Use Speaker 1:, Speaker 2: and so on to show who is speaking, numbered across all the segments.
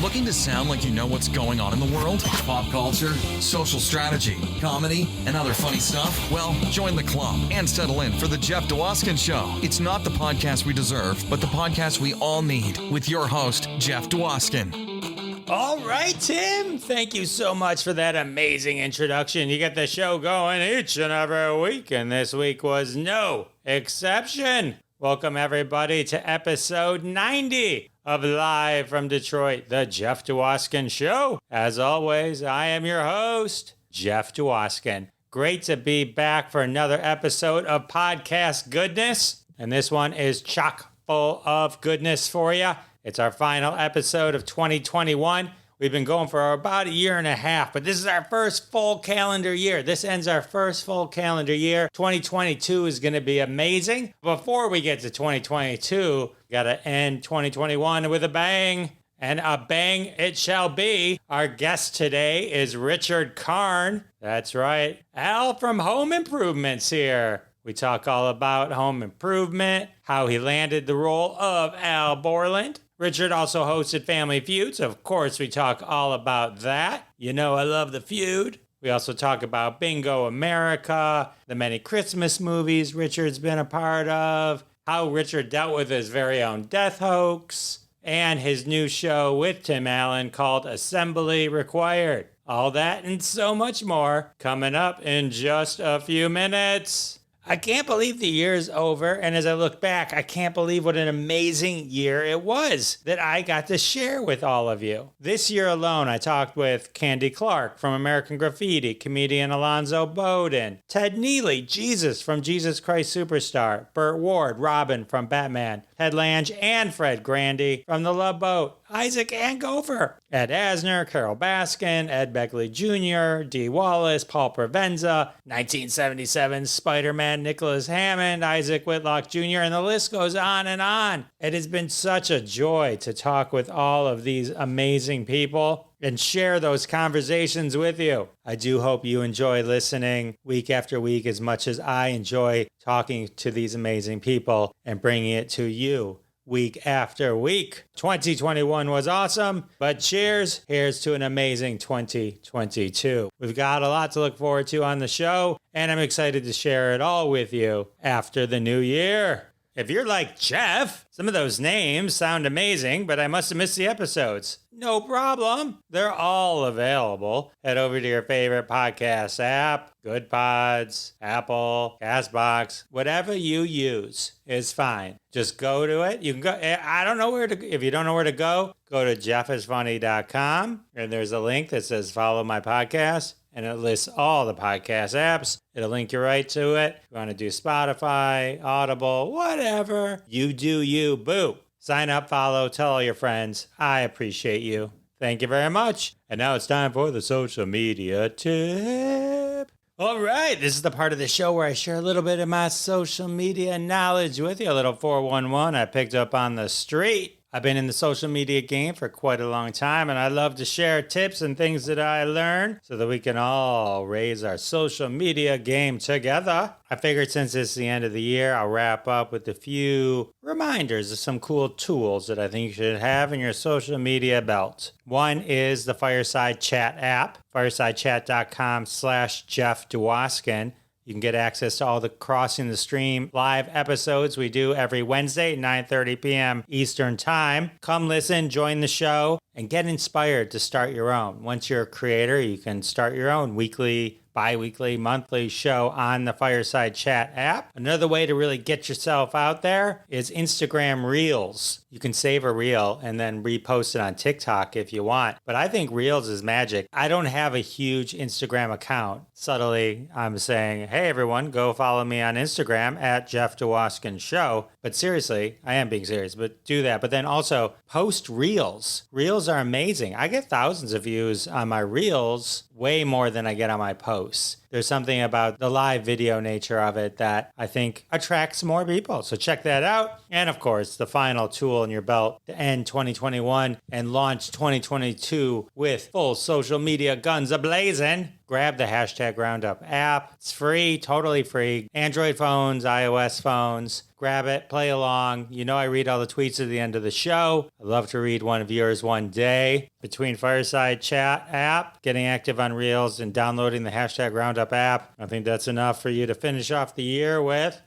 Speaker 1: Looking to sound like you know what's going on in the world? Pop culture, social strategy, comedy, and other funny stuff? Well, join the club and settle in for the Jeff Dwoskin Show. It's not the podcast we deserve, but the podcast we all need, with your host, Jeff Dwoskin.
Speaker 2: All right, Tim. Thank you so much for that amazing introduction. You get the show going each and every week, and this week was no exception. Welcome, everybody, to episode 90 of Live from Detroit, the Jeff Dwoskin Show. As always, I am your host, Jeff Dwoskin. Great to be back for another episode of podcast goodness. And this one is chock full of goodness for you. It's our final episode of 2021. We've been going for about a year and a half, but this is our first full calendar year. This ends our first full calendar year. 2022 is going to be amazing. Before we get to 2022, we got to end 2021 with a bang. And a bang it shall be. Our guest today is Richard Karn. That's right. Al from Home Improvement's here. We talk all about home improvement, how he landed the role of Al Borland. Richard also hosted Family Feud, so of course we talk all about that. You know I love the feud. We also talk about Bingo America, the many Christmas movies Richard's been a part of, how Richard dealt with his very own death hoax, and his new show with Tim Allen called Assembly Required. All that and so much more coming up in just a few minutes. I can't believe the year's over, and as I look back, I can't believe what an amazing year it was that I got to share with all of you. This year alone, I talked with Candy Clark from American Graffiti, comedian Alonzo Bowden, Ted Neely, Jesus from Jesus Christ Superstar, Burt Ward, Robin from Batman, Ted Lange and Fred Grandy from The Love Boat, Isaac and Gopher, Ed Asner, Carol Baskin, Ed Begley Jr., Dee Wallace, Paul Provenza, 1977 Spider-Man, Nicholas Hammond, Isaac Whitlock Jr., and the list goes on and on. It has been such a joy to talk with all of these amazing people and share those conversations with you. I do hope you enjoy listening week after week as much as I enjoy talking to these amazing people and bringing it to you week after week. 2021 was awesome, but cheers. Here's to an amazing 2022. We've got a lot to look forward to on the show, and I'm excited to share it all with you after the new year. If you're like Jeff, some of those names sound amazing, but I must have missed the episodes. No problem. They're all available. Head over to your favorite podcast app, Good Pods, Apple, CastBox, whatever you use is fine. Just go to it. You can go. I don't know where to. If you don't know where to go to jeffisfunny.com, and there's a link that says follow my podcast. And it lists all the podcast apps. It'll link you right to it. If you want to do Spotify, Audible, whatever. You do you, boo. Sign up, follow, tell all your friends. I appreciate you. Thank you very much. And now it's time for the social media tip. All right, this is the part of the show where I share a little bit of my social media knowledge with you. A little 411 I picked up on the street. I've been in the social media game for quite a long time, and I love to share tips and things that I learn so that we can all raise our social media game together. I figured since it's the end of the year, I'll wrap up with a few reminders of some cool tools that I think you should have in your social media belt. One is the Fireside Chat app, firesidechat.com/Jeff Dwoskin. You can get access to all the Crossing the Stream live episodes we do every Wednesday, 9:30 p.m. Eastern Time. Come listen, join the show, and get inspired to start your own. Once you're a creator, you can start your own weekly, bi-weekly, monthly show on the Fireside Chat app. Another way to really get yourself out there is Instagram Reels. You can save a reel and then repost it on TikTok if you want. But I think Reels is magic. I don't have a huge Instagram account. Subtly, I'm saying, hey, everyone, go follow me on Instagram at Jeff Dwoskin Show. But seriously, I am being serious, but do that. But then also post Reels. Reels are amazing. I get thousands of views on my Reels, way more than I get on my posts. There's something about the live video nature of it that I think attracts more people. So check that out. And of course, the final tool in your belt to end 2021 and launch 2022 with full social media guns a-blazing. Grab the hashtag Roundup app. It's free, totally free. Android phones, iOS phones. Grab it, play along. You know I read all the tweets at the end of the show. I'd love to read one of yours one day. Between Fireside Chat app, getting active on Reels, and downloading the hashtag Roundup app, I think that's enough for you to finish off the year with.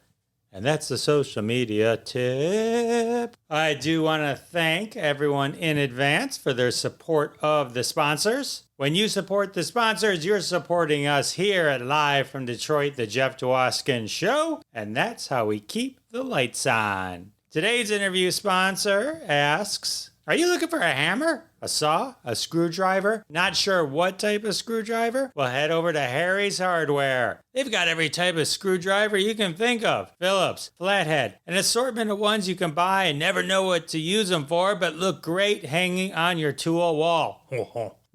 Speaker 2: And that's the social media tip. I do want to thank everyone in advance for their support of the sponsors. When you support the sponsors, you're supporting us here at Live from Detroit, the Jeff Dwoskin Show. And that's how we keep the lights on. Today's interview sponsor asks, are you looking for a hammer, a saw, a screwdriver? Not sure what type of screwdriver? Well, head over to Harry's Hardware. They've got every type of screwdriver you can think of. Phillips, flathead, an assortment of ones you can buy and never know what to use them for, but look great hanging on your tool wall.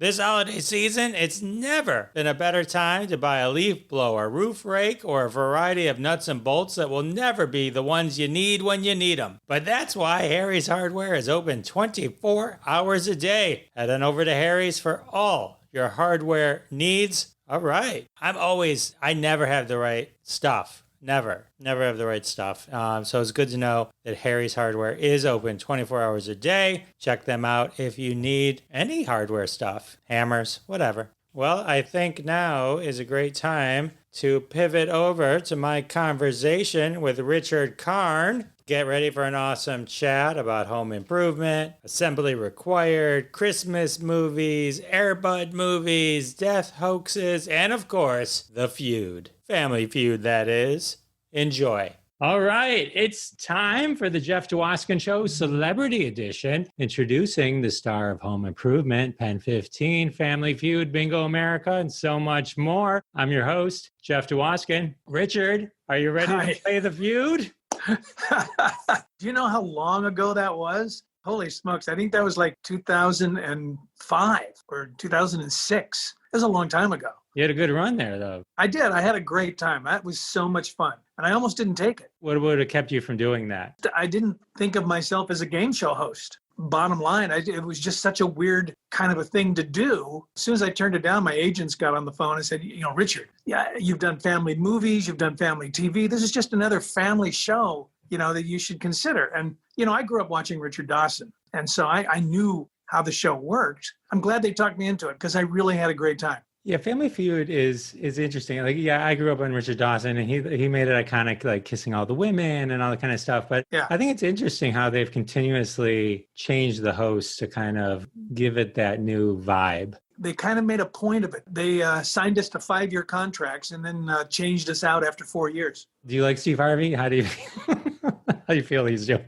Speaker 2: This holiday season, it's never been a better time to buy a leaf blower, roof rake, or a variety of nuts and bolts that will never be the ones you need when you need them. But that's why Harry's Hardware is open 24 hours a day. Head on over to Harry's for all your hardware needs. All right. I never have the right stuff. Never have the right stuff. So it's good to know that Harry's Hardware is open 24 hours a day. Check them out if you need any hardware stuff, hammers, whatever. Well, I think now is a great time to pivot over to my conversation with Richard Karn. Get ready for an awesome chat about home improvement, assembly required, Christmas movies, Air Bud movies, death hoaxes, and of course, the feud. Family Feud, that is. Enjoy. All right, it's time for the Jeff Dwoskin Show Celebrity Edition, introducing the star of Home Improvement, Pen 15, Family Feud, Bingo America, and so much more. I'm your host, Jeff Dwoskin. Richard, are you ready to play the feud?
Speaker 3: Do you know how long ago that was? Holy smokes, I think that was like 2005 or 2006. It was a long time ago.
Speaker 2: You had a good run there, though.
Speaker 3: I did. I had a great time. That was so much fun. And I almost didn't take it.
Speaker 2: What would have kept you from doing that?
Speaker 3: I didn't think of myself as a game show host. Bottom line, it was just such a weird kind of a thing to do. As soon as I turned it down, my agents got on the phone and said, Richard, yeah, you've done family movies, you've done family TV. This is just another family show, that you should consider. And, I grew up watching Richard Dawson. And so I knew how the show worked. I'm glad they talked me into it because I really had a great time.
Speaker 2: Yeah, Family Feud is interesting. I grew up on Richard Dawson, and he made it iconic, like kissing all the women and all that kind of stuff. But yeah. I think it's interesting how they've continuously changed the hosts to kind of give it that new vibe.
Speaker 3: They kind of made a point of it. They signed us to 5-year contracts and then changed us out after 4 years.
Speaker 2: Do you like Steve Harvey? How do you feel he's doing?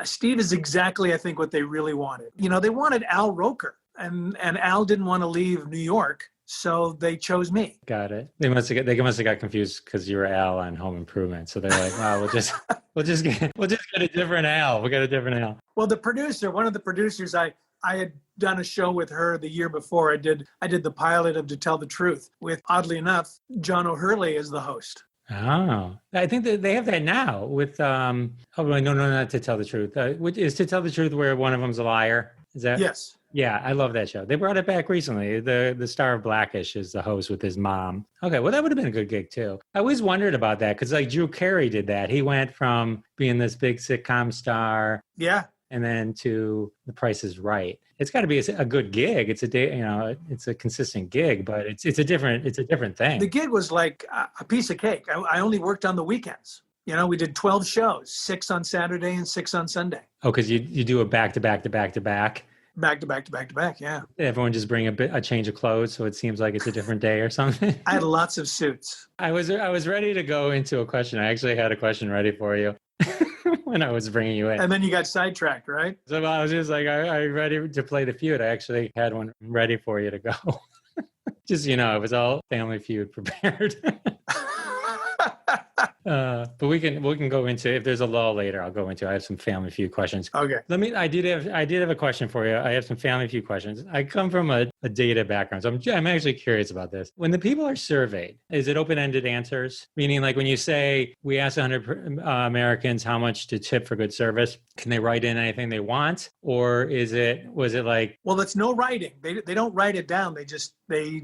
Speaker 3: Steve is exactly, I think, what they really wanted. They wanted Al Roker. And Al didn't want to leave New York, so they chose me.
Speaker 2: Got it. They must have got confused because you were Al on Home Improvement. So they're like, "Wow, we'll just get a different Al. We got a different Al."
Speaker 3: Well, one of the producers, I had done a show with her the year before. I did the pilot of To Tell the Truth with, oddly enough, John O'Hurley as the host.
Speaker 2: Oh, I think that they have that now with no, not To Tell the Truth. Which is To Tell the Truth where one of them's a liar. Is that?
Speaker 3: Yes.
Speaker 2: Yeah, I love that show. They brought it back recently. The star of Blackish is the host with his mom. Okay, well, that would have been a good gig, too. I always wondered about that because, Drew Carey did that. He went from being this big sitcom star.
Speaker 3: Yeah.
Speaker 2: And then to The Price is Right. It's got to be a good gig. It's a day, it's a consistent gig, but it's a different thing.
Speaker 3: The gig was like a piece of cake. I only worked on the weekends. We did 12 shows, 6 on Saturday and 6 on Sunday.
Speaker 2: Oh, because you do it back to back to back to back.
Speaker 3: Back to back to back to back, yeah.
Speaker 2: Everyone just bring a change of clothes so it seems like it's a different day or something.
Speaker 3: I had lots of suits.
Speaker 2: I was ready to go into a question. I actually had a question ready for you when I was bringing you in.
Speaker 3: And then you got sidetracked, right?
Speaker 2: So I was just like, are you ready to play the feud? I actually had one ready for you to go. Just, it was all Family Feud prepared. But we can go into, if there's a lull later, I'll go into, I have some Family Feud questions.
Speaker 3: Okay.
Speaker 2: I did have a question for you. I have some Family Feud questions. I come from a a data background. So I'm actually curious about this. When the people are surveyed, is it open-ended answers? Meaning like when you say, we asked 100 Americans how much to tip for good service, can they write in anything they want? Or was it like...
Speaker 3: Well, it's no writing. They don't write it down. They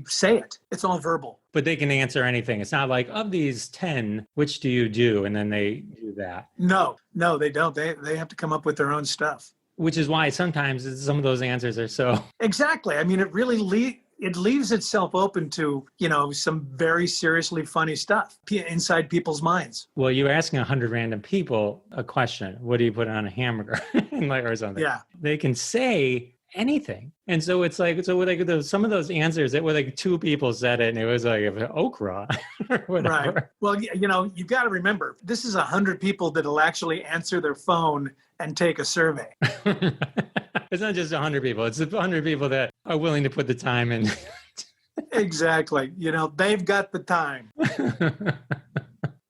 Speaker 3: say it. It's all verbal.
Speaker 2: But they can answer anything. It's not like, of these 10, which do you do? And then they do that.
Speaker 3: No, they don't. They have to come up with their own stuff.
Speaker 2: Which is why sometimes some of those answers are so...
Speaker 3: Exactly. I mean, it really it leaves itself open to, some very seriously funny stuff inside people's minds.
Speaker 2: Well, you're asking 100 random people a question. What do you put on a hamburger? Or something.
Speaker 3: Yeah.
Speaker 2: They can say anything. And so it's like, some of those answers, it were like 2 people said it and it was like okra or whatever.
Speaker 3: Right. Well, you've got to remember, this is 100 people that'll actually answer their phone and take a survey.
Speaker 2: It's not just 100 people. It's 100 people that are willing to put the time in.
Speaker 3: Exactly. They've got the time.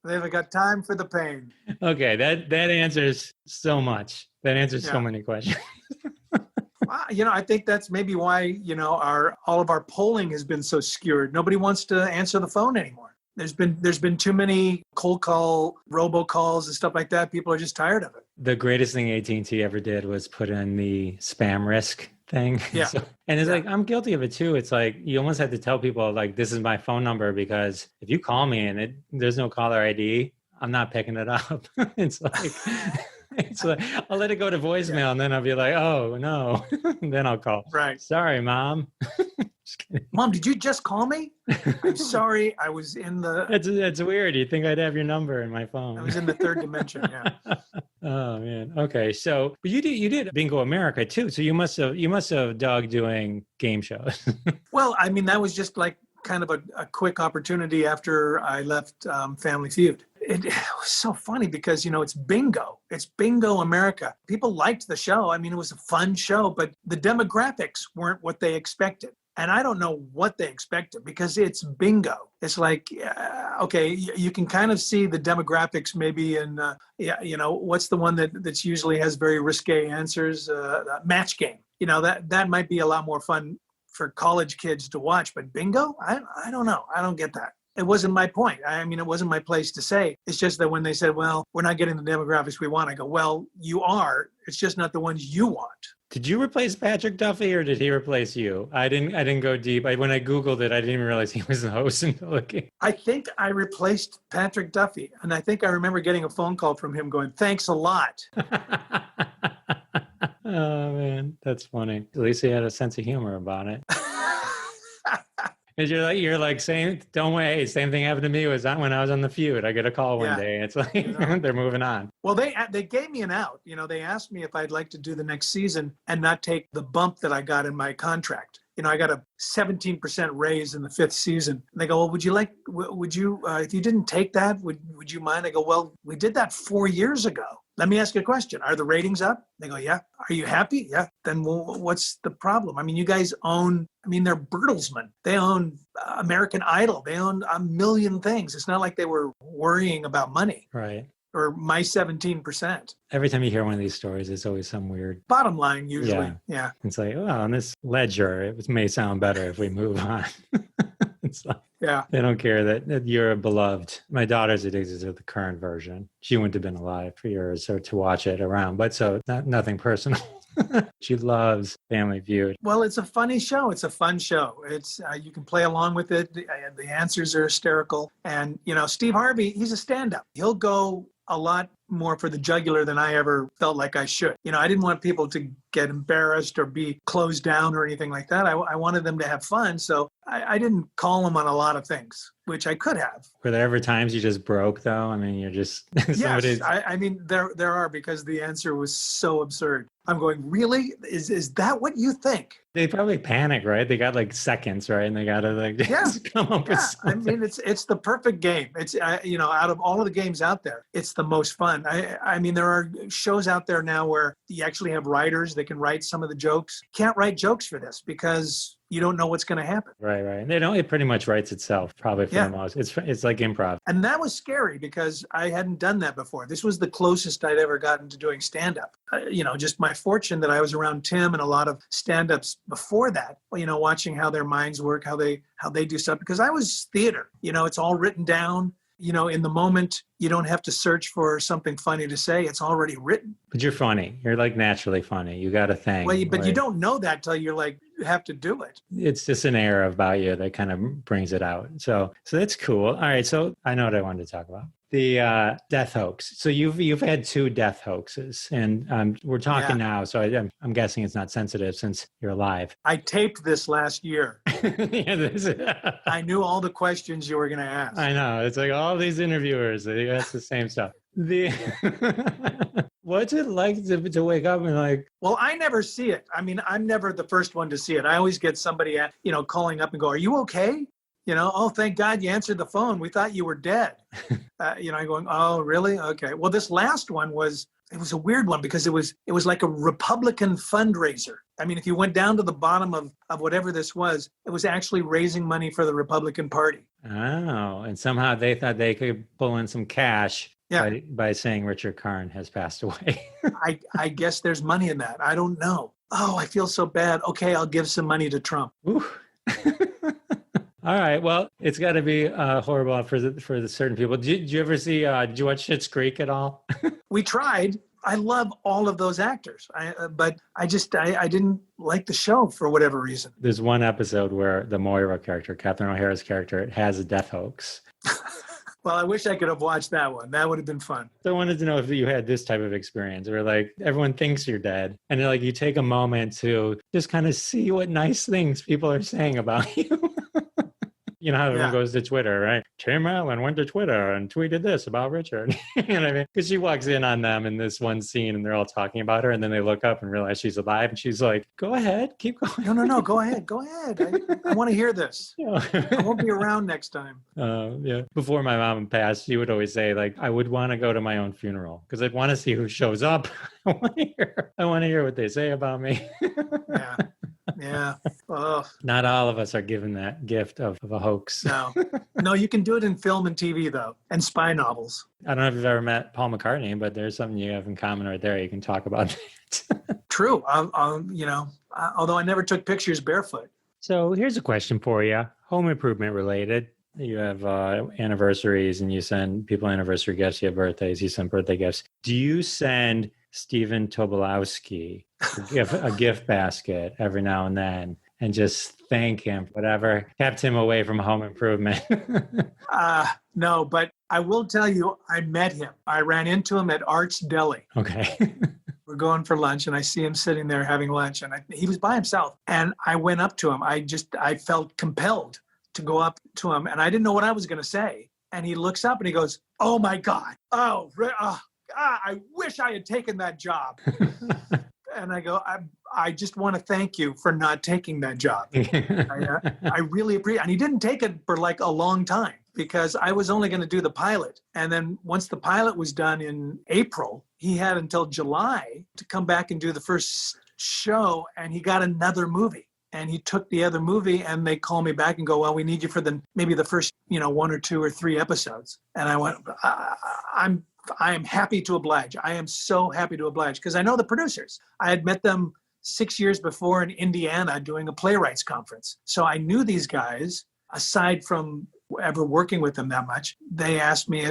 Speaker 3: They've got time for the pain.
Speaker 2: Okay. That answers so much. That answers so many questions.
Speaker 3: I think that's maybe why, all of our polling has been so skewed. Nobody wants to answer the phone anymore. There's been too many cold call, robocalls and stuff like that. People are just tired of it.
Speaker 2: The greatest thing AT&T ever did was put in the spam risk thing.
Speaker 3: Yeah.
Speaker 2: And it's like, I'm guilty of it too. It's like, you almost have to tell people like, this is my phone number, because if you call me and there's no caller ID, I'm not picking it up. It's like, I'll let it go to voicemail and then I'll be like, oh no. And then I'll call.
Speaker 3: Right.
Speaker 2: Sorry, Mom.
Speaker 3: Mom, did you just call me? I'm sorry. I was in the...
Speaker 2: It's weird. You think I'd have your number in my phone.
Speaker 3: I was in the third dimension, yeah.
Speaker 2: Oh man. Okay. So, but you did Bingo America too. So you must have dug doing game shows.
Speaker 3: Well, I mean, that was just like kind of a quick opportunity after I left Family Feud. It was so funny because, it's bingo. It's Bingo America. People liked the show. I mean, it was a fun show, but the demographics weren't what they expected. And I don't know what they expected because it's bingo. It's like, okay, you can kind of see the demographics maybe in, what's the one that's usually has very risque answers? Match Game. That might be a lot more fun for college kids to watch. But bingo, I don't know. I don't get that. It wasn't my point. I mean, it wasn't my place to say. It's just that when they said, well, we're not getting the demographics we want, I go, well, you are. It's just not the ones you want.
Speaker 2: Did you replace Patrick Duffy or did he replace you? I didn't go deep. When I Googled it, I didn't even realize he was the host until looking.
Speaker 3: I think I replaced Patrick Duffy. And I think I remember getting a phone call from him going, thanks a lot.
Speaker 2: Oh, man. That's funny. At least he had a sense of humor about it. Because you're like saying, don't wait. Same thing happened to me when I was on The Feud. I get a call one day. It's like they're moving on.
Speaker 3: Well, they gave me an out. They asked me if I'd like to do the next season and not take the bump that I got in my contract. I got a 17% raise in the 5th season. And they go, well, would you, if you didn't take that, would you mind? I go, well, we did that 4 years ago. Let me ask you a question. Are the ratings up? They go, yeah. Are you happy? Yeah. Then what's the problem? I mean, you guys they're Bertelsmann. They own American Idol. They own a million things. It's not like they were worrying about money.
Speaker 2: Right.
Speaker 3: Or my 17%.
Speaker 2: Every time you hear one of these stories, it's always some weird...
Speaker 3: Bottom line, usually. Yeah.
Speaker 2: It's like, well, on this ledger, it may sound better if we move on. It's like, they don't care that you're beloved. My daughter's addicted to the current version. She wouldn't have been alive for years or to watch it around, but so nothing personal. She loves Family Feud.
Speaker 3: Well, it's a funny show. It's a fun show. It's you can play along with it. The answers are hysterical. And, Steve Harvey, he's a stand-up. He'll go a lot more for the jugular than I ever felt like I should. I didn't want people to get embarrassed or be closed down or anything like that. I wanted them to have fun. So I didn't call them on a lot of things, which I could have.
Speaker 2: Were there ever times you just broke though? I mean, you're just...
Speaker 3: Yes, I mean, there are, because the answer was so absurd. I'm going, really? Is that what you think?
Speaker 2: They probably panic, right? They got like seconds, right? And they got to just come up with something.
Speaker 3: I mean, it's the perfect game. It's, out of all of the games out there, it's the most fun. I mean, there are shows out there now where you actually have writers that can write some of the jokes. Can't write jokes for this because you don't know what's going to happen.
Speaker 2: Right. And it pretty much writes itself, probably for the most. It's like improv.
Speaker 3: And that was scary because I hadn't done that before. This was the closest I'd ever gotten to doing stand-up. Just my fortune that I was around Tim and a lot of stand-ups before that, watching how their minds work, how they do stuff. Because I was theater, it's all written down. In the moment, you don't have to search for something funny to say. It's already written.
Speaker 2: But you're funny. You're like naturally funny. You got a thing.
Speaker 3: Well, but you don't know that till you're like, you have to do it.
Speaker 2: It's just an air about you that kind of brings it out. So that's cool. All right. So I know what I wanted to talk about. The death hoax. So you've had 2 death hoaxes, and we're talking now. So I'm guessing it's not sensitive since you're alive.
Speaker 3: I taped this last year.
Speaker 2: Yeah,
Speaker 3: I knew all the questions you were going to ask.
Speaker 2: I know. It's like all these interviewers, they ask the same stuff. What's it like to wake up and like?
Speaker 3: Well, I never see it. I mean, I'm never the first one to see it. I always get somebody, calling up and go, "Are you okay?" Oh, thank God you answered the phone. We thought you were dead. I'm going, oh, really? Okay. Well, this last one was a weird one because it was like a Republican fundraiser. I mean, if you went down to the bottom of whatever this was, it was actually raising money for the Republican Party.
Speaker 2: Oh, and somehow they thought they could pull in some cash by saying Richard Karn has passed away.
Speaker 3: I guess there's money in that. I don't know. Oh, I feel so bad. Okay, I'll give some money to Trump.
Speaker 2: Ooh. All right. Well, it's got to be horrible for the certain people. Did you ever see? Did you watch Schitt's Creek at all?
Speaker 3: We tried. I love all of those actors, but I didn't like the show for whatever reason.
Speaker 2: There's one episode where the Moira character, Catherine O'Hara's character, has a death hoax.
Speaker 3: Well, I wish I could have watched that one. That would have been fun.
Speaker 2: So I wanted to know if you had this type of experience where like everyone thinks you're dead and like you take a moment to just kind of see what nice things people are saying about you. You know how everyone goes to Twitter, right? Tim Allen went to Twitter and tweeted this about Richard. You know what I mean? Because she walks in on them in this one scene and they're all talking about her. And then they look up and realize she's alive. And she's like, go ahead, keep going.
Speaker 3: No, go ahead. I want to hear this. I won't be around next time.
Speaker 2: Before my mom passed, she would always say, like, I would want to go to my own funeral because I'd want to see who shows up. I want to hear what they say about me.
Speaker 3: Yeah. Oh.
Speaker 2: Not all of us are given that gift of a hoax.
Speaker 3: No, you can do it in film and TV, though, and spy novels.
Speaker 2: I don't know if you've ever met Paul McCartney, but there's something you have in common right there. You can talk about that.
Speaker 3: True. Although I never took pictures barefoot.
Speaker 2: So here's a question for you, home improvement related. You have anniversaries and you send people anniversary gifts. You have birthdays, you send birthday gifts. Do you send Stephen Tobolowsky a gift basket every now and then and just thank him for whatever kept him away from home improvement?
Speaker 3: No, but I will tell you, I met him. I ran into him at Art's Deli.
Speaker 2: Okay.
Speaker 3: We're going for lunch and I see him sitting there having lunch and he was by himself. And I went up to him. I felt compelled to go up to him and I didn't know what I was going to say. And he looks up and he goes, oh my God. I wish I had taken that job. And I go, I just want to thank you for not taking that job. I really appreciate it. And he didn't take it for like a long time because I was only going to do the pilot. And then once the pilot was done in April, he had until July to come back and do the first show. And he got another movie. And he took the other movie and they call me back and go, well, we need you for maybe the first, 1 or 2 or 3 episodes. And I went, I am happy to oblige. I am so happy to oblige because I know the producers. I had met them 6 years before in Indiana doing a playwrights conference. So I knew these guys, aside from ever working with them that much. They asked me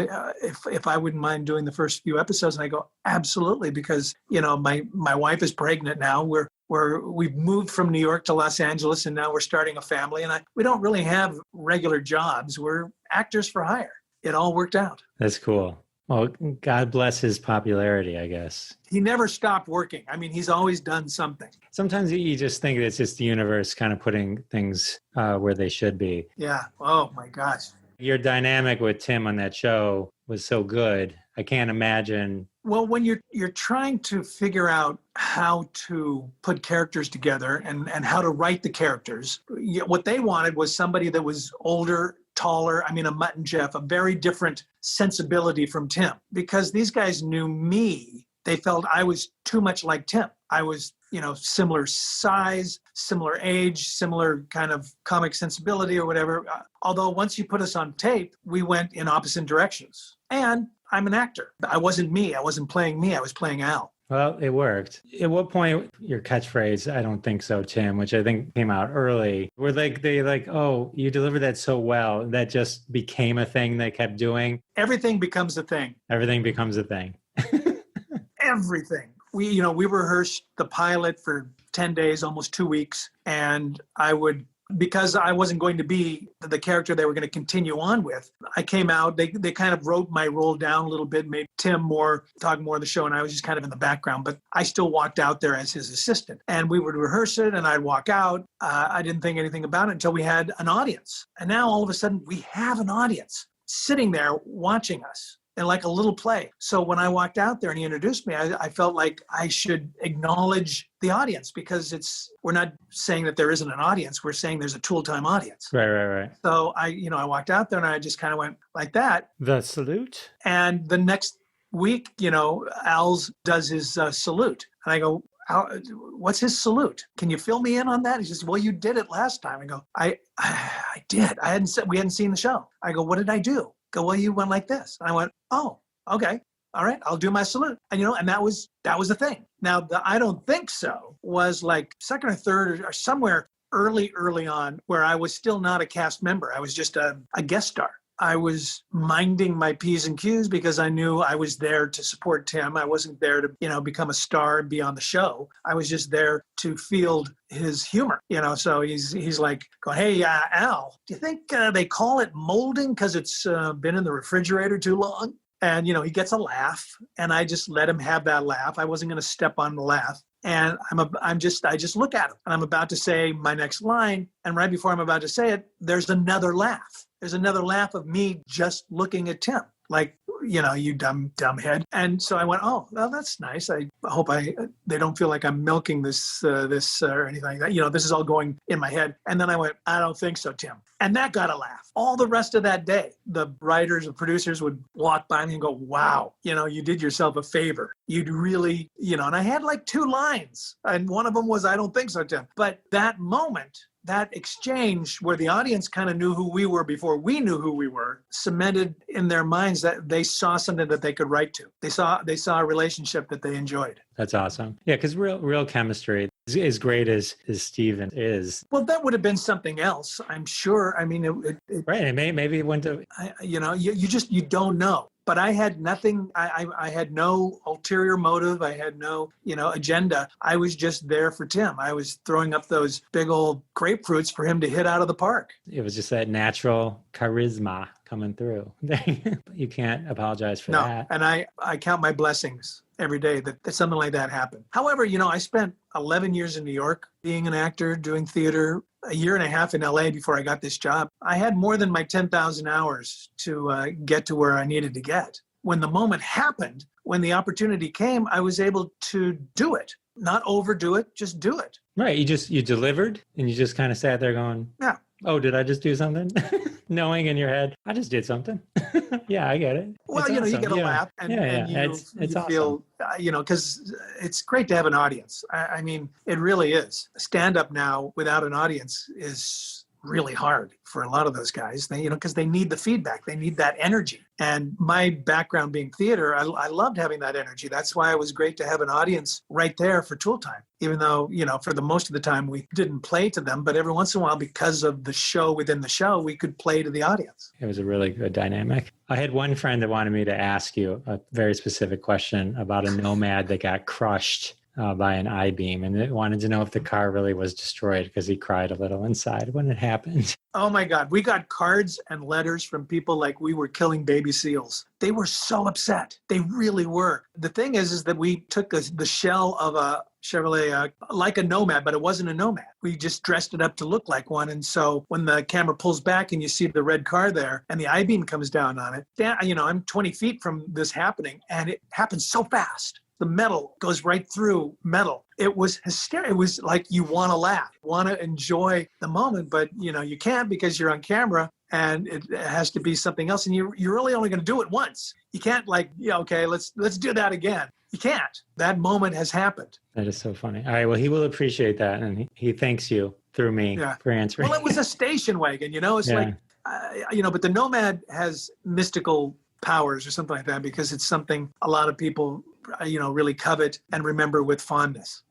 Speaker 3: if I wouldn't mind doing the first few episodes. And I go, absolutely, because, my wife is pregnant now. We've moved from New York to Los Angeles and now we're starting a family. And we don't really have regular jobs. We're actors for hire. It all worked out.
Speaker 2: That's cool. Well, God bless his popularity, I guess.
Speaker 3: He never stopped working. I mean, he's always done something.
Speaker 2: Sometimes you just think it's just the universe kind of putting things where they should be.
Speaker 3: Yeah. Oh, my gosh.
Speaker 2: Your dynamic with Tim on that show was so good. I can't imagine.
Speaker 3: Well, when you're trying to figure out how to put characters together and how to write the characters, what they wanted was somebody that was older, taller, a Mutt and Jeff, a very different sensibility from Tim, because these guys knew me they felt I was too much like Tim. I was, similar size, similar age, similar kind of comic sensibility or whatever. Although once you put us on tape, we went in opposite directions. And I'm an actor. I wasn't me. I wasn't playing me. I was playing Al.
Speaker 2: Well, it worked. At what point your catchphrase, I don't think so, Tim, which I think came out early, were oh, you delivered that so well. That just became a thing they kept doing.
Speaker 3: Everything becomes a thing.
Speaker 2: Everything becomes a thing.
Speaker 3: Everything. We rehearsed the pilot for 10 days, almost 2 weeks. And because I wasn't going to be the character they were going to continue on with, I came out, they kind of wrote my role down a little bit, made Tim talk more of the show, and I was just kind of in the background, but I still walked out there as his assistant. And we would rehearse it, and I'd walk out. I didn't think anything about it until we had an audience. And now all of a sudden, we have an audience sitting there watching us. And like a little play. So when I walked out there and he introduced me, I felt like I should acknowledge the audience because we're not saying that there isn't an audience. We're saying there's a Tool Time audience.
Speaker 2: Right.
Speaker 3: So I walked out there and I just kind of went like that.
Speaker 2: The salute.
Speaker 3: And the next week, Al's does his salute. And I go, what's his salute? Can you fill me in on that? He says, well, you did it last time. I go, I did. We hadn't seen the show. I go, what did I do? Go, well, you went like this. And I went, oh, okay. All right, I'll do my salute. And, and that was the thing. Now, the I don't think so was like second or third or somewhere early on where I was still not a cast member. I was just a guest star. I was minding my P's and Q's because I knew I was there to support Tim. I wasn't there to, become a star and be on the show. I was just there to field his humor, so he's like, going, hey, Al, do you think they call it molding because it's been in the refrigerator too long? And, he gets a laugh and I just let him have that laugh. I wasn't going to step on the laugh. And I just look at him and I'm about to say my next line. And right before I'm about to say it, there's another laugh. There's another laugh of me just looking at Tim, like, you dumb head. And so I went, oh, well, that's nice. I hope they don't feel like I'm milking this or anything like that. This is all going in my head. And then I went, I don't think so, Tim. And that got a laugh. All the rest of that day, the writers and producers would walk by me and go, wow, you did yourself a favor. You'd really, and I had like 2 lines. And one of them was, I don't think so, Tim. But that moment, that exchange where the audience kind of knew who we were before we knew who we were, cemented in their minds that they saw something that they could write to. They saw a relationship that they enjoyed.
Speaker 2: That's awesome. Yeah, because real chemistry, as great as Steven is.
Speaker 3: Well, that would have been something else, I'm sure. I mean,
Speaker 2: right. Maybe it went to.
Speaker 3: You don't know. But I had nothing. I had no ulterior motive. I had no, agenda. I was just there for Tim. I was throwing up those big old grapefruits for him to hit out of the park.
Speaker 2: It was just that natural charisma coming through. You can't apologize for that.
Speaker 3: And I count my blessings every day that something like that happened. However, I spent 11 years in New York being an actor, doing theater, a year and a half in LA before I got this job. I had more than my 10,000 hours to get to where I needed to get. When the moment happened, when the opportunity came, I was able to do it. Not overdo it, just do it.
Speaker 2: Right. You delivered and you just kind of sat there going,
Speaker 3: yeah.
Speaker 2: Oh, did I just do something? Knowing in your head, I just did something. Yeah, I get it.
Speaker 3: Well,
Speaker 2: it's
Speaker 3: you get a laugh and you
Speaker 2: awesome.
Speaker 3: feel, because it's great to have an audience. I mean, it really is. Stand-up now without an audience is really hard for a lot of those guys, because they need the feedback. They need that energy. And my background being theater, I loved having that energy. That's why it was great to have an audience right there for Tool Time, even though, for the most of the time we didn't play to them. But every once in a while, because of the show within the show, we could play to the audience.
Speaker 2: It was a really good dynamic. I had one friend that wanted me to ask you a very specific question about a nomad that got crushed by an I-beam, and it wanted to know if the car really was destroyed because he cried a little inside when it happened.
Speaker 3: Oh my God. We got cards and letters from people like we were killing baby seals. They were so upset. They really were. The thing is that we took the shell of a Chevrolet, like a Nomad, but it wasn't a Nomad. We just dressed it up to look like one. And so when the camera pulls back and you see the red car there and the I-beam comes down on it, I'm 20 feet from this happening, and it happens so fast. The metal goes right through metal. It was hysterical. It was like you want to laugh, want to enjoy the moment, but you can't because you're on camera and it has to be something else. And you're really only going to do it once. You can't okay, let's do that again. You can't. That moment has happened.
Speaker 2: That is so funny. All right. Well, he will appreciate that. And he thanks you through me for answering.
Speaker 3: Well, it was a station wagon, it's like, but the Nomad has mystical powers or something like that because it's something a lot of people, really covet and remember with fondness.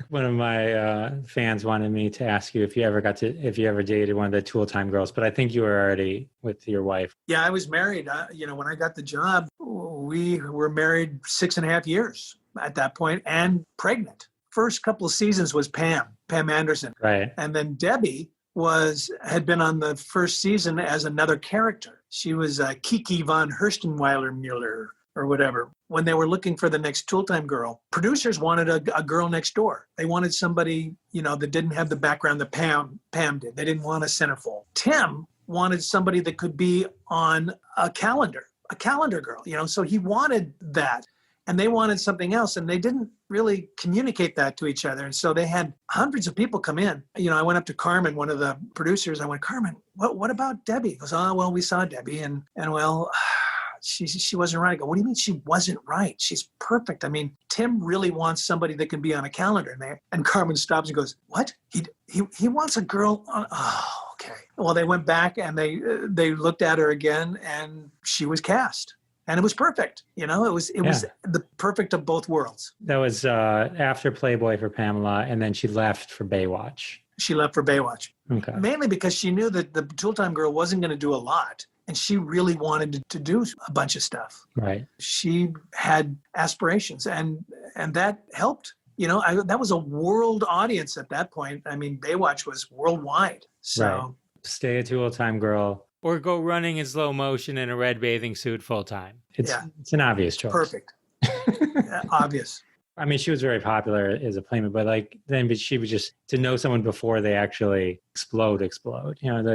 Speaker 2: One of my fans wanted me to ask you if you ever dated one of the Tool Time girls, but I think you were already with your wife.
Speaker 3: Yeah, I was married. When I got the job, we were married 6.5 years at that point and pregnant. First couple of seasons was Pam Anderson.
Speaker 2: Right.
Speaker 3: And then Debbie had been on the first season as another character. She was Kiki von Herstenweiler Mueller or whatever. When they were looking for the next Tool Time girl, producers wanted a girl next door. They wanted somebody, that didn't have the background that Pam did. They didn't want a centerfold. Tim wanted somebody that could be on a calendar girl, so he wanted that. And they wanted something else, and they didn't really communicate that to each other. And so they had hundreds of people come in. I went up to Carmen, one of the producers. I went, Carmen, what about Debbie? He goes, oh, well, we saw Debbie, and well, she wasn't right. I go, what do you mean she wasn't right? She's perfect. I mean, Tim really wants somebody that can be on a calendar. And Carmen stops and goes, what? He wants a girl on, oh, okay. Well, they went back and they looked at her again, and she was cast. And it was perfect. It was the perfect of both worlds.
Speaker 2: That was after Playboy for Pamela, and then she left for Baywatch.
Speaker 3: She left for Baywatch.
Speaker 2: Okay.
Speaker 3: Mainly because she knew that the Tool Time girl wasn't going to do a lot. And she really wanted to do a bunch of stuff.
Speaker 2: Right.
Speaker 3: She had aspirations, and that helped. That was a world audience at that point. I mean, Baywatch was worldwide. So
Speaker 2: right. Stay a Tool Time girl. Or go running in slow motion in a red bathing suit full time. It's an obvious choice.
Speaker 3: Perfect. Obvious.
Speaker 2: I mean, she was very popular as a playmate, but she was just to know someone before they actually explode,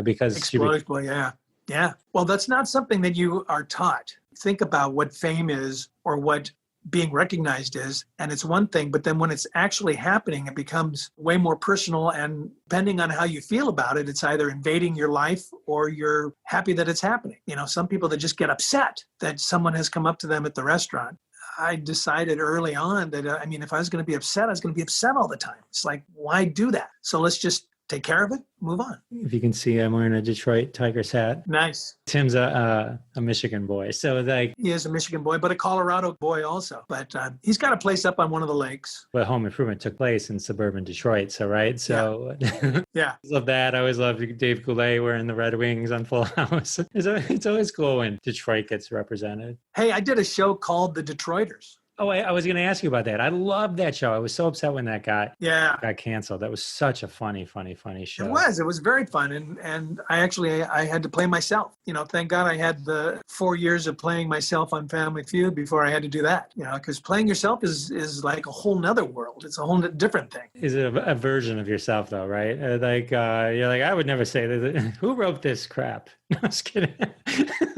Speaker 2: because
Speaker 3: explode, yeah. Yeah. Well, that's not something that you are taught. Think about what fame is or what being recognized is, and it's one thing, but then when it's actually happening, it becomes way more personal, and depending on how you feel about it, it's either invading your life or you're happy that it's happening. Some people that just get upset that someone has come up to them at the restaurant. I decided early on that, if I was going to be upset, I was going to be upset all the time. It's like, why do that? So let's just take care of it, move on.
Speaker 2: If you can see, I'm wearing a Detroit Tigers hat.
Speaker 3: Nice.
Speaker 2: Tim's a Michigan boy. So
Speaker 3: he is a Michigan boy, but a Colorado boy also. But he's got a place up on one of the lakes.
Speaker 2: But Home Improvement took place in suburban Detroit. So, right. So
Speaker 3: yeah.
Speaker 2: I love that. I always love Dave Coulier wearing the Red Wings on Full House. It's always cool when Detroit gets represented.
Speaker 3: Hey, I did a show called The Detroiters.
Speaker 2: Oh, I was going to ask you about that. I love that show. I was so upset when that got canceled. That was such a funny show.
Speaker 3: It was very fun. And I had to play myself. Thank God I had the 4 years of playing myself on Family Feud before I had to do that. Because playing yourself is like a whole nother world. It's a whole different thing.
Speaker 2: Is it a version of yourself though, right? You're like, I would never say that. Who wrote this crap? No, I was kidding.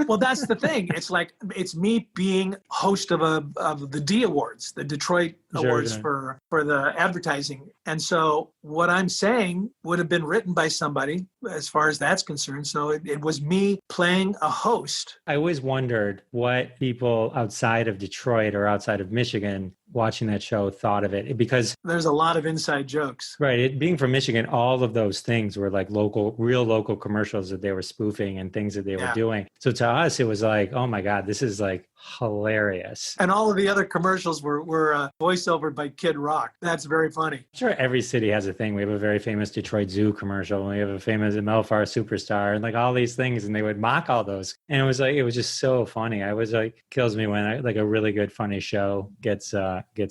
Speaker 3: Well, that's the thing. It's like, it's me being host of the D Awards, the Detroit Awards for the advertising. And so what I'm saying would have been written by somebody as far as that's concerned. So it was me playing a host.
Speaker 2: I always wondered what people outside of Detroit or outside of Michigan watching that show thought of it, because
Speaker 3: there's a lot of inside jokes.
Speaker 2: Right. Being from Michigan, all of those things were like real local commercials that they were spoofing and things that they were doing. So to us, it was like, oh my God, this is like hilarious.
Speaker 3: And all of the other commercials were voiceovered by Kid Rock. That's very funny.
Speaker 2: I'm sure every city has a thing. We have a very famous Detroit Zoo commercial, and we have a famous Melfar Superstar, and like all these things, and they would mock all those. And it was just so funny. I was like, kills me when a really good funny show gets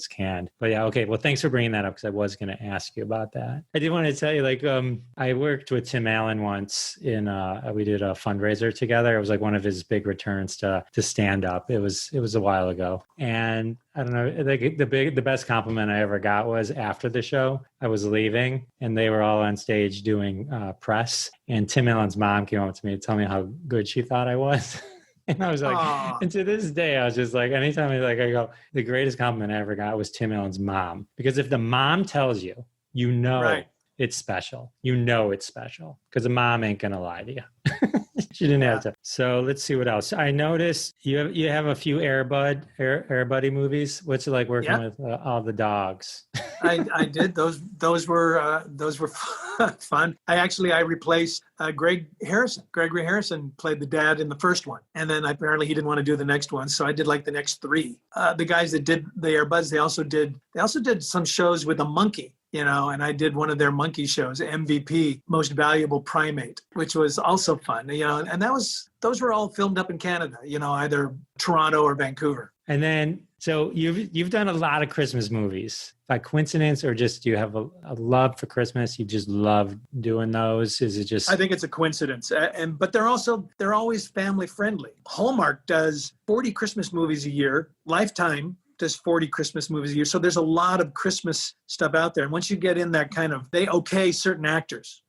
Speaker 2: canned. But yeah, okay. Well, thanks for bringing that up, because I was going to ask you about that. I did want to tell you, I worked with Tim Allen once we did a fundraiser together. It was like one of his big returns to stand up. It was a while ago. And I don't know, like the best compliment I ever got was after the show. I was leaving and they were all on stage doing press, and Tim Allen's mom came up to me to tell me how good she thought I was. And I was like, aww. And to this day, I was just like, anytime I go, the greatest compliment I ever got was Tim Allen's mom. Because if the mom tells you, right. it's special. You know it's special because a mom ain't going to lie to you. She didn't have to. So let's see what else. I noticed you have a few Air Buddy movies. What's it like working with all the dogs?
Speaker 3: I did. Those were fun. I replaced Gregory Harrison played the dad in the first one, and then apparently he didn't want to do the next one, so I did like the next three. The guys that did the Air Buds, they also did some shows with a monkey. And I did one of their monkey shows, MVP, Most Valuable Primate, which was also fun, and those were all filmed up in Canada, either Toronto or Vancouver.
Speaker 2: And then, so you've done a lot of Christmas movies by coincidence, or just do you have a love for Christmas? You just love doing those? Is it just?
Speaker 3: I think it's a coincidence, but they're always family friendly. Hallmark does 40 Christmas movies a year. Lifetime does 40 Christmas movies a year. So there's a lot of Christmas stuff out there. And once you get in that they okay certain actors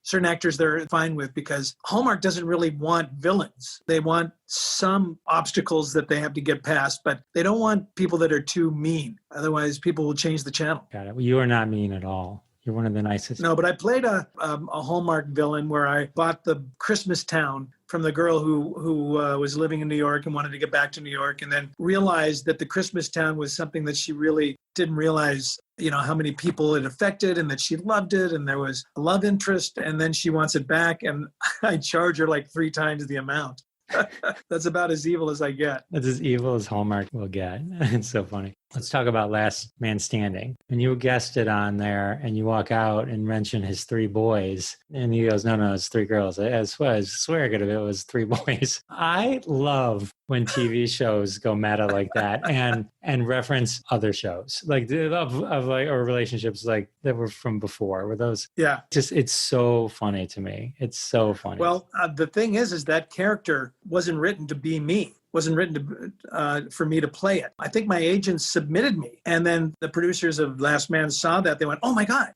Speaker 3: they're fine with, because Hallmark doesn't really want villains. They want some obstacles that they have to get past, but they don't want people that are too mean. Otherwise, people will change the channel.
Speaker 2: Got it. Well, you are not mean at all. You're one of the nicest.
Speaker 3: No, but I played a Hallmark villain where I bought the Christmas town from the girl who was living in New York and wanted to get back to New York, and then realized that the Christmas town was something that she really didn't realize, how many people it affected, and that she loved it, and there was a love interest, and then she wants it back, and I charge her like 3 times the amount. That's about as evil as I get.
Speaker 2: That's as evil as Hallmark will get. It's so funny. Let's talk about Last Man Standing. When you guessed it on there and you walk out and mention his 3 boys, and he goes, no, it's 3 girls. I swear it was 3 boys. I love when TV shows go meta like that and reference other shows like or relationships like that were from before. Were those?
Speaker 3: Yeah.
Speaker 2: It's so funny to me. It's so funny.
Speaker 3: Well, the thing is that character wasn't written to be me. Wasn't written for me to play it. I think my agents submitted me. And then the producers of Last Man saw that. They went, oh my God,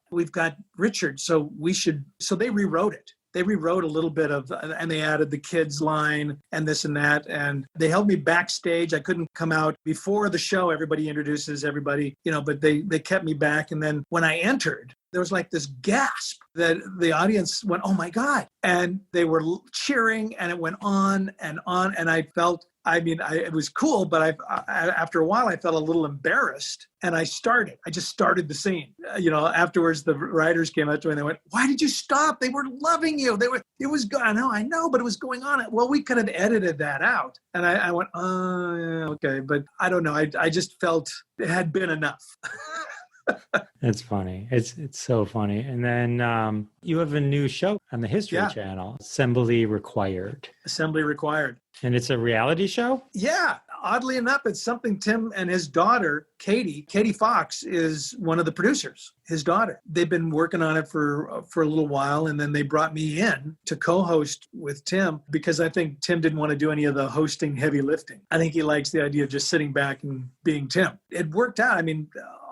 Speaker 3: we've got Richard. So they rewrote it. They rewrote a little bit and they added the kids line and this and that. And they held me backstage. I couldn't come out before the show. Everybody introduces everybody, but they kept me back. And then when I entered, there was like this gasp that the audience went, oh my God. And they were cheering, and it went on. And I felt, it was cool, but after a while I felt a little embarrassed, and I just started the scene. Afterwards the writers came up to me and they went, why did you stop? They were loving you. It was good. I know, but it was going on. Well, we could have edited that out. And I went, oh, yeah, okay. But I don't know. I just felt it had been enough.
Speaker 2: It's funny. It's so funny. And then you have a new show on the History Channel, Assembly Required.
Speaker 3: Assembly Required.
Speaker 2: And it's a reality show?
Speaker 3: Yeah. Oddly enough, it's something Tim and his daughter, Katie Fox, is one of the producers, his daughter. They've been working on it for a little while, and then they brought me in to co-host with Tim because I think Tim didn't want to do any of the hosting heavy lifting. I think he likes the idea of just sitting back and being Tim. It worked out.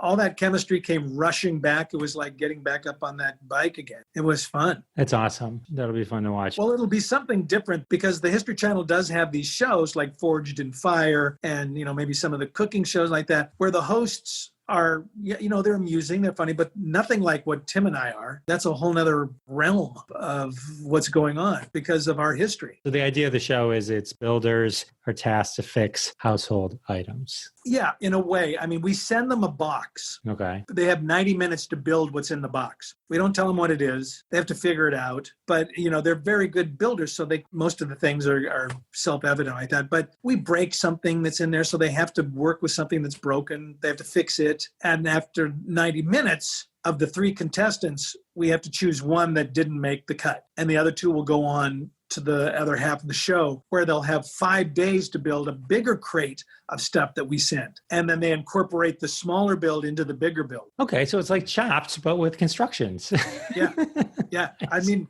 Speaker 3: All that chemistry came rushing back. It was like getting back up on that bike again. It was fun.
Speaker 2: That's awesome. That'll be fun to watch.
Speaker 3: Well, it'll be something different because the History Channel does have these shows like Forged in Fire and, maybe some of the cooking shows like that, where the hosts are, they're amusing, they're funny, but nothing like what Tim and I are. That's a whole nother realm of what's going on because of our history.
Speaker 2: So the idea of the show is it's builders are tasked to fix household items.
Speaker 3: Yeah, in a way. We send them a box.
Speaker 2: Okay.
Speaker 3: They have 90 minutes to build what's in the box. We don't tell them what it is. They have to figure it out. But, they're very good builders, so most of the things are self-evident like that. But we break something that's in there, so they have to work with something that's broken. They have to fix it. And after 90 minutes of the 3 contestants, we have to choose one that didn't make the cut. And the other 2 will go on to the other half of the show, where they'll have 5 days to build a bigger crate of stuff that we send. And then they incorporate the smaller build into the bigger build.
Speaker 2: Okay, so it's like Chopped, but with constructions.
Speaker 3: Yeah.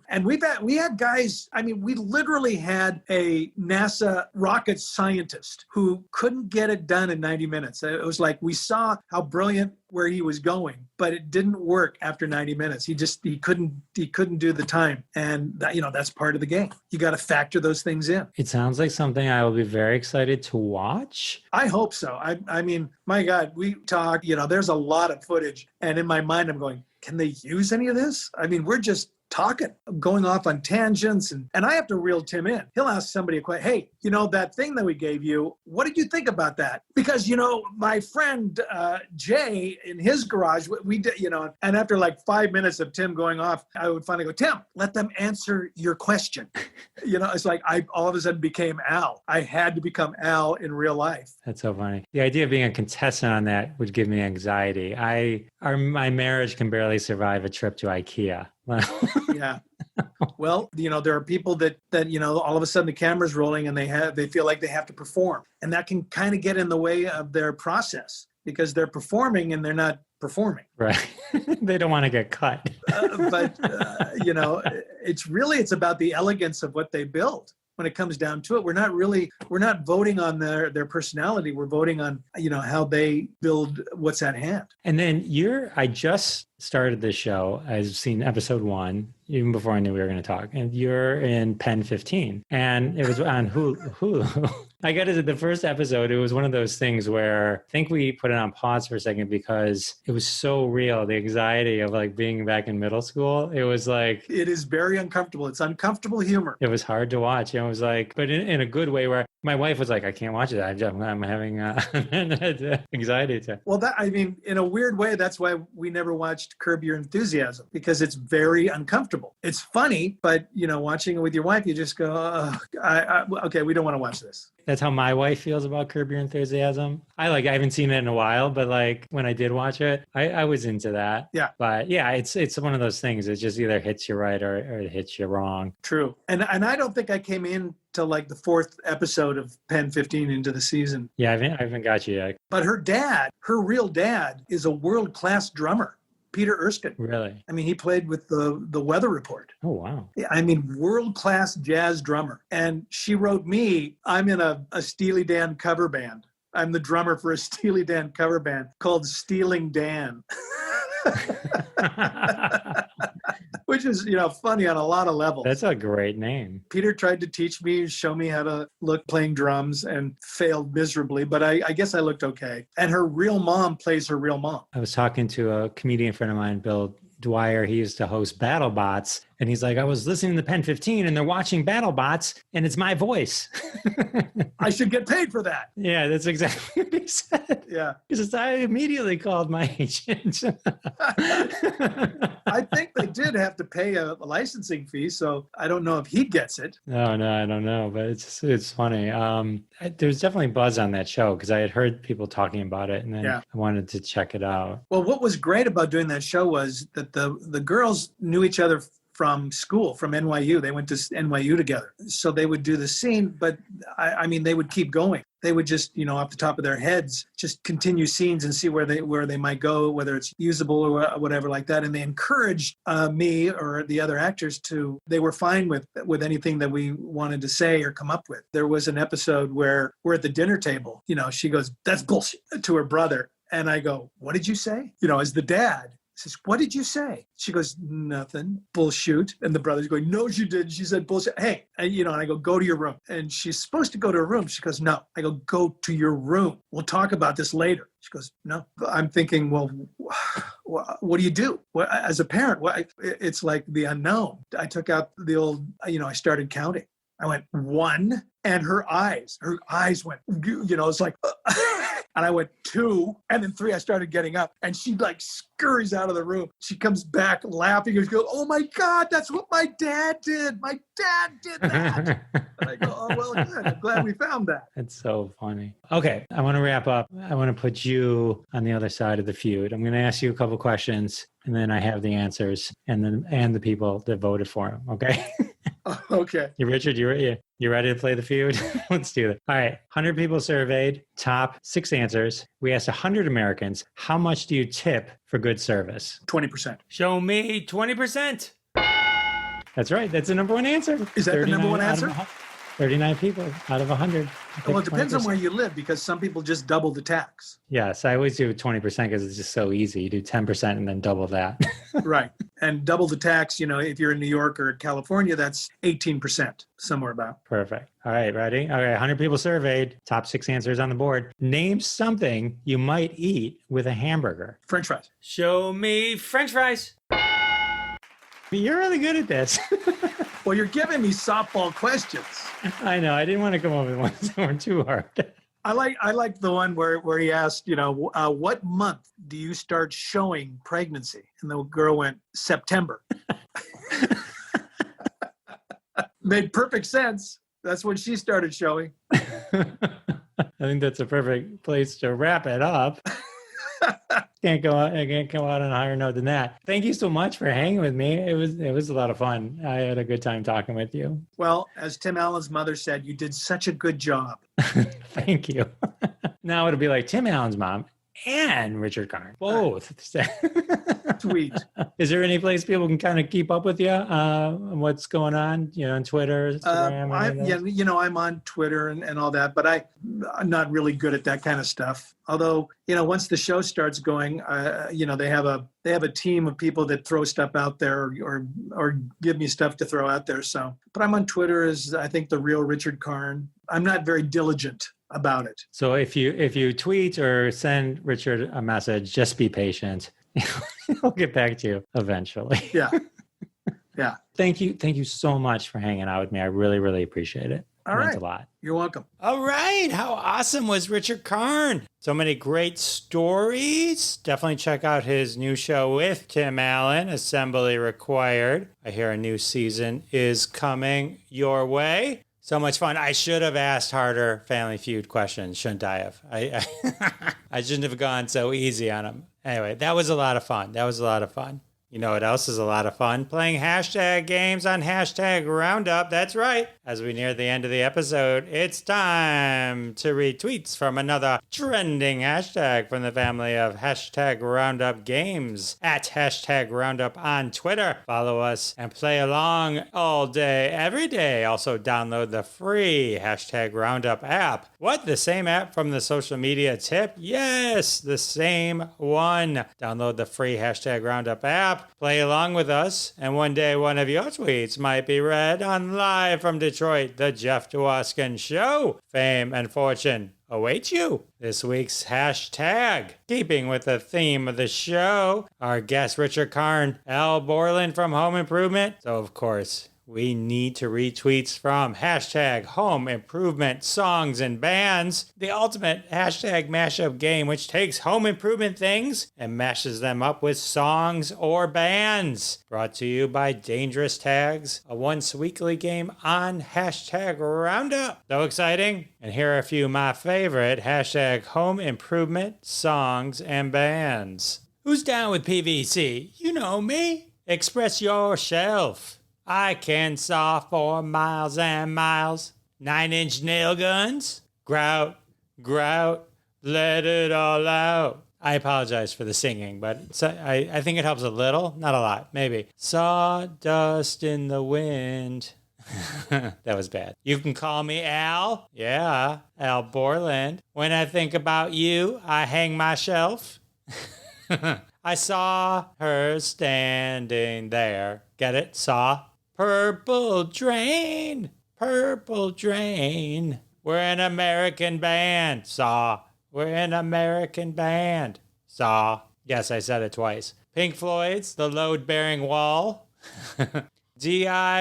Speaker 3: And we had guys, we literally had a NASA rocket scientist who couldn't get it done in 90 minutes. It was like, we saw how brilliant where he was going, but it didn't work after 90 minutes. He couldn't do the time. And that's part of the game. You got to factor those things in.
Speaker 2: It sounds like something I will be very excited to watch.
Speaker 3: I hope so. My God, we talk, there's a lot of footage. And in my mind, I'm going, can they use any of this? I mean, we're just talking, going off on tangents, and I have to reel Tim in. He'll ask somebody a question, hey, that thing that we gave you, what did you think about that? Because, my friend Jay in his garage, we did, and after like 5 minutes of Tim going off, I would finally go, Tim, let them answer your question. It's like I all of a sudden became Al. I had to become Al in real life.
Speaker 2: That's so funny. The idea of being a contestant on that would give me anxiety. My marriage can barely survive a trip to IKEA.
Speaker 3: Yeah. Well, there are people that all of a sudden the camera's rolling and they feel like they have to perform. And that can kind of get in the way of their process because they're performing and they're not performing.
Speaker 2: Right. They don't want to get cut.
Speaker 3: But it's about the elegance of what they build. When it comes down to it, we're not voting on their personality. We're voting on, how they build what's at hand.
Speaker 2: And then I just started this show. I've seen episode 1, even before I knew we were going to talk. And you're in Pen 15. And it was on Hulu. I got into the first episode. It was one of those things where I think we put it on pause for a second because it was so real. The anxiety of like being back in middle school. It was like... It
Speaker 3: is very uncomfortable. It's uncomfortable humor.
Speaker 2: It was hard to watch. It was like, but in a good way where my wife was like, I can't watch it. I'm having anxiety attack.
Speaker 3: Well, in a weird way, that's why we never watched Curb Your Enthusiasm, because it's very uncomfortable. It's funny, but, watching it with your wife, you just go, okay, we don't want to watch this.
Speaker 2: That's how my wife feels about Curb Your Enthusiasm. I haven't seen it in a while, but like when I did watch it, I was into that.
Speaker 3: Yeah.
Speaker 2: But yeah, it's one of those things. It just either hits you right or it hits you wrong.
Speaker 3: True. And I don't think I came in to like the 4th episode of Pen 15 into the season.
Speaker 2: Yeah, I haven't got you yet.
Speaker 3: But her real dad is a world-class drummer. Peter Erskine.
Speaker 2: Really?
Speaker 3: He played with the Weather Report.
Speaker 2: Oh, wow.
Speaker 3: World-class jazz drummer. And she wrote me, I'm in a Steely Dan cover band. I'm the drummer for a Steely Dan cover band called Stealing Dan. Which is, funny on a lot of levels.
Speaker 2: That's a great name.
Speaker 3: Peter tried to teach me, show me how to look playing drums and failed miserably, but I guess I looked okay. And her real mom plays her real mom.
Speaker 2: I was talking to a comedian friend of mine, Bill Dwyer. He used to host BattleBots. And he's like, I was listening to Pen 15 and they're watching BattleBots and it's my voice.
Speaker 3: I should get paid for that.
Speaker 2: Yeah, that's exactly what he said.
Speaker 3: Yeah.
Speaker 2: Because I immediately called my agent.
Speaker 3: I think they did have to pay a licensing fee, so I don't know if he gets it.
Speaker 2: No, I don't know, but it's funny. There's definitely buzz on that show because I had heard people talking about it and then I wanted to check it out.
Speaker 3: Well, what was great about doing that show was that the girls knew each other from school, from NYU. They went to NYU together. So they would do the scene, but they would keep going. They would just, off the top of their heads, just continue scenes and see where they might go, whether it's usable or whatever like that. And they encouraged me or the other actors they were fine with anything that we wanted to say or come up with. There was an episode where we're at the dinner table. She goes, that's bullshit, to her brother. And I go, what did you say? As the dad. Says, what did you say? She goes, nothing, bullshit. And the brother's going, no, she didn't. She said, bullshit. Hey, and I go, go to your room. And she's supposed to go to her room. She goes, no. I go, go to your room. We'll talk about this later. She goes, no. I'm thinking, well, what do you do? Well, as a parent, it's like the unknown. I took out the old, I started counting. I went 1, and her eyes went, it's like, and I went 2, and then 3, I started getting up, and she like scurries out of the room. She comes back laughing and goes, oh my God, that's what my dad did. My dad did that. And I go, oh, well, good. I'm glad we found that.
Speaker 2: It's so funny. Okay, I want to wrap up. I want to put you on the other side of the feud. I'm going to ask you a couple questions, and then I have the answers and the people that voted for him, okay?
Speaker 3: Okay.
Speaker 2: Richard, you ready to play the feud? Let's do it. All right. 100 people surveyed, top 6 answers. We asked 100 Americans, how much do you tip for good service?
Speaker 3: 20%.
Speaker 2: Show me 20%. That's right. That's the number one answer.
Speaker 3: Is that the number one answer?
Speaker 2: 39 people out of 100.
Speaker 3: Well, it depends on
Speaker 2: 20%.
Speaker 3: where you live because some people just double the tax.
Speaker 2: Yes, I always do 20% because it's just so easy. You do 10% and then double that.
Speaker 3: Right. And double the tax, if you're in New York or California, that's 18%, somewhere about.
Speaker 2: Perfect. All right, ready? Okay, 100 people surveyed. Top 6 answers on the board. Name something you might eat with a hamburger.
Speaker 3: French fries.
Speaker 2: Show me French fries. You're really good at this.
Speaker 3: Well, you're giving me softball questions.
Speaker 2: I know. I didn't want to come up with ones that were too hard.
Speaker 3: I like the one where he asked, what month do you start showing pregnancy? And the girl went, September. Made perfect sense. That's when she started showing.
Speaker 2: I think that's a perfect place to wrap it up. I can't go out on a higher note than that. Thank you so much for hanging with me. It was a lot of fun. I had a good time talking with you.
Speaker 3: Well, as Tim Allen's mother said, you did such a good job.
Speaker 2: Thank you. Now it'll be like Tim Allen's mom and Richard Karn, both.
Speaker 3: Sweet.
Speaker 2: Is there any place people can kind of keep up with you? What's going on? On Twitter, Instagram?
Speaker 3: I'm on Twitter and all that, but I'm not really good at that kind of stuff. Although, once the show starts going, they have a team of people that throw stuff out there or give me stuff to throw out there. So, but I'm on Twitter as I think the real Richard Karn. I'm not very diligent about it.
Speaker 2: So if you tweet or send Richard a message, just be patient. He'll get back to you eventually.
Speaker 3: Yeah. Yeah.
Speaker 2: Thank you so much for hanging out with me. I really, really appreciate it.
Speaker 3: All right.
Speaker 2: Meant a lot.
Speaker 3: You're welcome.
Speaker 2: All right. How awesome was Richard Karn? So many great stories. Definitely check out his new show with Tim Allen, Assembly Required. I hear a new season is coming your way. So much fun. I should have asked harder Family Feud questions, shouldn't I have? I shouldn't have gone so easy on them. Anyway, that was a lot of fun. You know what else is a lot of fun? Playing hashtag games on hashtag Roundup. That's right. As we near the end of the episode, it's time to read tweets from another trending hashtag from the family of hashtag Roundup games at hashtag Roundup on Twitter. Follow us and play along all day, every day. Also download the free hashtag Roundup app. What? The same app from the social media tip? Yes, the same one. Download the free hashtag Roundup app. Play along with us, and one day one of your tweets might be read on Live from Detroit, The Jeff Dwoskin Show. Fame and fortune await you. This week's hashtag, keeping with the theme of the show, our guest Richard Karn, Al Borland from Home Improvement. So, of course, we need to read tweets from hashtag Home Improvement Songs and Bands, the ultimate hashtag mashup game, which takes home improvement things and mashes them up with songs or bands. Brought to you by Dangerous Tags, a once weekly game on hashtag Roundup. So exciting. And here are a few of my favorite hashtag Home Improvement Songs and Bands. Who's down with PVC? You know me. Express yourself. I can saw for miles and miles. 9-inch nail guns. Grout, grout, let it all out. I apologize for the singing, but I think it helps a little. Not a lot, maybe. Sawdust in the wind. That was bad. You can call me Al. Yeah, Al Borland. When I think about you, I hang my shelf. I saw her standing there. Get it? Saw. Purple drain, purple drain. We're an American band. Saw. We're an American band. Saw. Yes, I said it twice. Pink Floyd's The Load-Bearing Wall. DIYMCA.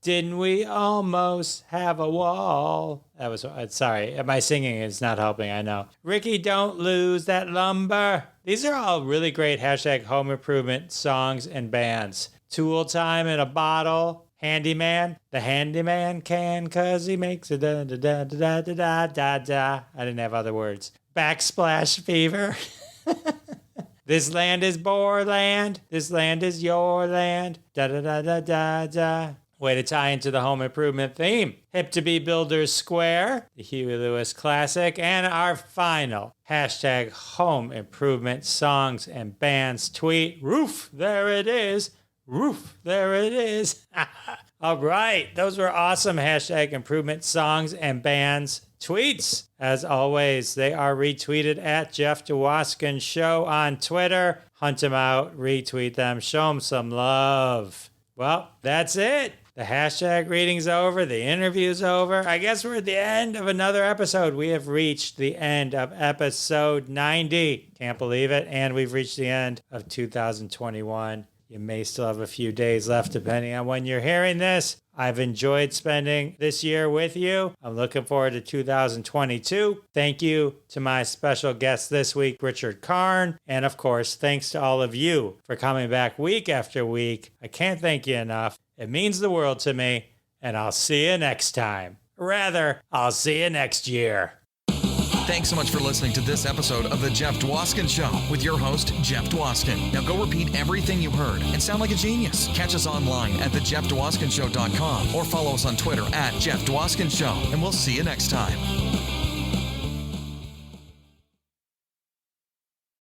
Speaker 2: Didn't we almost have a wall? That was, sorry, my singing is not helping, I know. Ricky, don't lose that lumber. These are all really great hashtag home improvement songs and bands. Tool time in a bottle. Handyman. The handyman can cause he makes a da da da da da da da da. I didn't have other words. Backsplash fever. This land is Borland. This land is your land. Da da da da da da. Way to tie into the home improvement theme. Hip to be Builders Square, the Huey Lewis classic, and our final hashtag home improvement songs and bands tweet. Roof, there it is. Roof, there it is. All right. Those were awesome hashtag improvement songs and bands tweets. As always, they are retweeted at Jeff Dwoskin Show on Twitter. Hunt them out, retweet them, show them some love. Well, that's it. The hashtag reading's over. The interview's over. I guess we're at the end of another episode. We have reached the end of episode 90. Can't believe it. And we've reached the end of 2021. You may still have a few days left depending on when you're hearing this. I've enjoyed spending this year with you. I'm looking forward to 2022. Thank you to my special guest this week, Richard Karn. And of course, thanks to all of you for coming back week after week. I can't thank you enough. It means the world to me. And I'll see you next time. Rather, I'll see you next year.
Speaker 1: Thanks so much for listening to this episode of The Jeff Dwoskin Show with your host, Jeff Dwoskin. Now go repeat everything you heard and sound like a genius. Catch us online at thejeffdwoskinshow.com or follow us on Twitter at Jeff Dwoskin Show, and we'll see you next time.